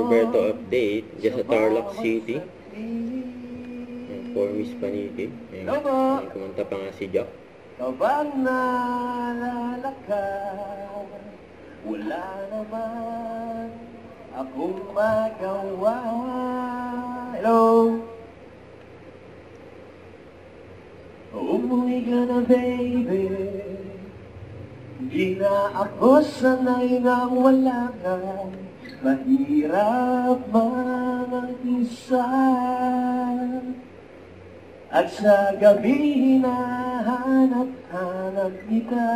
Roberto update. Diyan sa Tarlac City. For Miss Paniki. Kumanta pa nga si Jack. Kapag nalalakad, wala naman akong magawa. Hello? Umuwi ka na, baby. Di na ako sanay na wala ka. Mahirap mag-isa. At sa gabi hinahanap-hanap kita.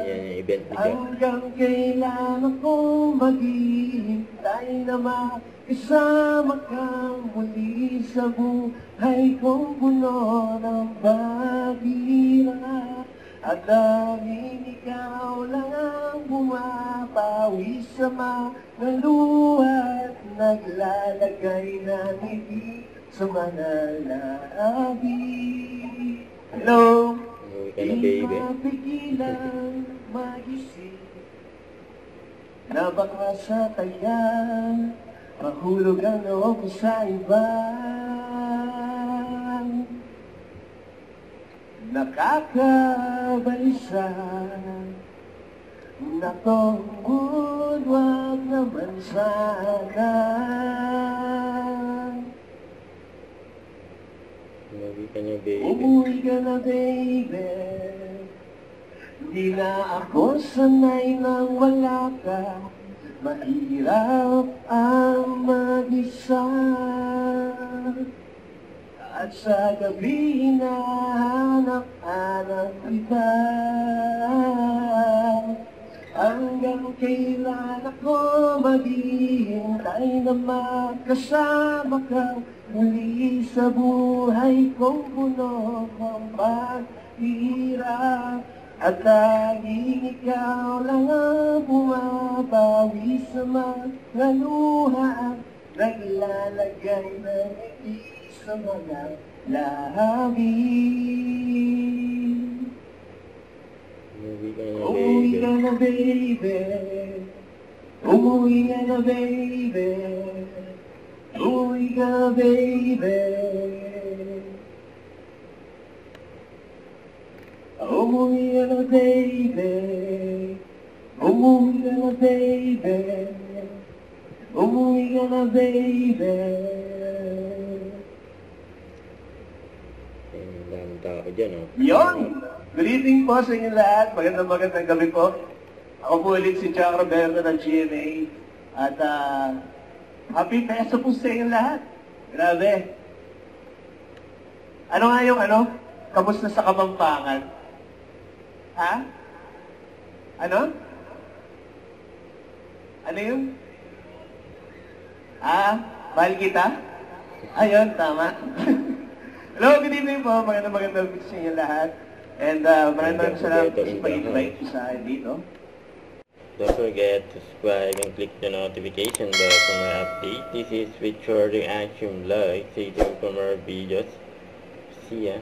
Yan yung event ni Jack. Hanggang kailan ako maghihintay na makasama kang muli sa buhay kong puno ng bagira. At tanging ikaw lang ang bumapawi sa mga luha at naglalagay ng ngiti sa mga labi. Hello? Umuwi ka na, baby. Di mapigilan magising na baka sa taya mahulog ang loob ko sa iba. Nakakabalisa na tungkol, wag naman sana. Umuwi ka na, baby. Umuwi ka na, baby. Di na ako sanay nang wala ka. Mahirap ang mag-isa. At sa gabi hinahanap-hanap kita. Hanggang kailan ako maghihintay na makasama ka muli sa buhay kong puno ng paghihirap. At tanging ikaw lang ang bumabawi sa mga luha at naglalagay ng ngiti sa mga labi. Umuwi ka na, baby. Umuwi ka na, baby. Umuwi ka na, baby. Umuwi ka na, baby. Umuwi ka na, baby. Umuwi ka na, baby. Ang daming tao dyan, oh. Yon! Good evening po sa inyo lahat. Magandang gabi po. Ako po ulit si Jack Roberto ng GMA. At happy peso po sa inyo lahat. Grabe. Ano nga yung kamusta sa Kapampangan? Ha? Ano? Ano yun? Mahal kita? Ayun, tama. Hello, good evening po. Magandang gabi sa inyo lahat. And maraming salamat po sa pag-invite sa akin dito. Don't forget to subscribe and click the notification bell for my update. This is Victor Reaction Vlog. Stay tuned for more videos. See ya.